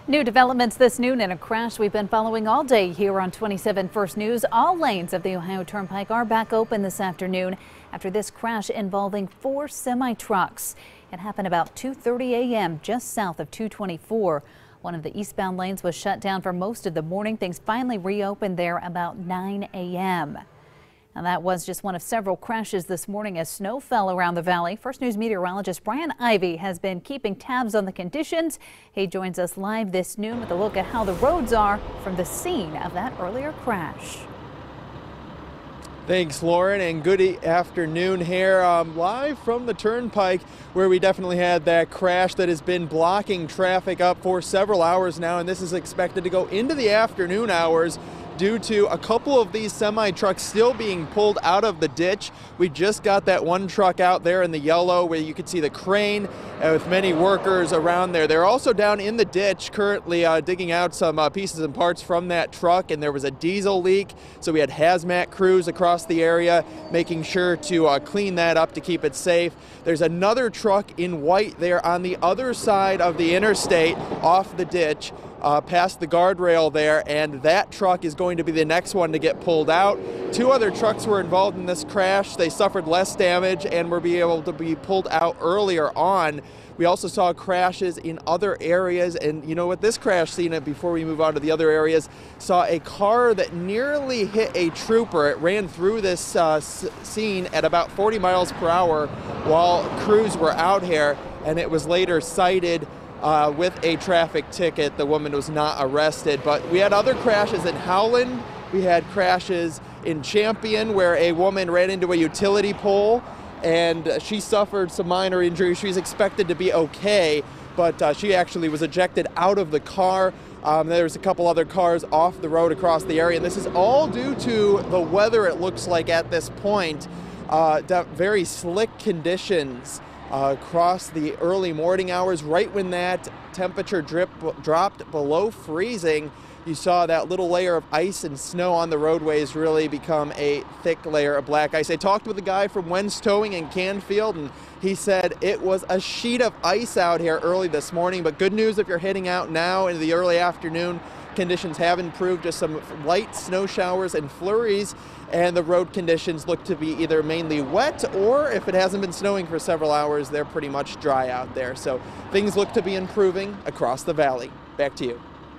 New developments this noon in a crash we've been following all day here on 27 First News. All lanes of the Ohio Turnpike are back open this afternoon after this crash involving 4 semi-trucks. It happened about 2:30 a.m. just south of 224. One of the eastbound lanes was shut down for most of the morning. Things finally reopened there about 9 a.m. Now, that was just one of several crashes this morning as snow fell around the valley. First News meteorologist Brian Ivy has been keeping tabs on the conditions. He joins us live this noon with a look at how the roads are from the scene of that earlier crash. Thanks, Lauren, and good afternoon here live from the Turnpike, where we definitely had that crash that has been blocking traffic up for several hours now, and this is expected to go into the afternoon hours due to a couple of these semi-trucks still being pulled out of the ditch. We just got that one truck out there in the yellow where you can see the crane with many workers around there. They're also down in the ditch currently digging out some pieces and parts from that truck, and there was a diesel leak, so we had hazmat crews across the area making sure to clean that up to keep it safe. There's another truck in white there on the other side of the interstate off the ditch past the guardrail there, and that truck is going to be the next one to get pulled out. 2 other trucks were involved in this crash. They suffered less damage and were able to be pulled out earlier on. We also saw crashes in other areas, and you know what, this crash scene, before we move on to the other areas, saw a car that nearly hit a trooper. It ran through this scene at about 40 miles per hour while crews were out here, and it was later cited with a traffic ticket. The woman was not arrested, but we had other crashes in Howland. We had crashes in Champion where a woman ran into a utility pole and she suffered some minor injuries. She's expected to be okay, but she actually was ejected out of the car. There's a couple other cars off the road across the area, and this is all due to the weather, it looks like at this point. Very slick conditions across the early morning hours. Right when that temperature dropped below freezing, you saw that little layer of ice and snow on the roadways really become a thick layer of black ice. I talked with a guy from Wenz Towing in Canfield, and he said it was a sheet of ice out here early this morning. But good news if you're heading out now in the early afternoon. Conditions have improved, just some light snow showers and flurries, and the road conditions look to be either mainly wet, or if it hasn't been snowing for several hours, they're pretty much dry out there. So things look to be improving across the valley. Back to you.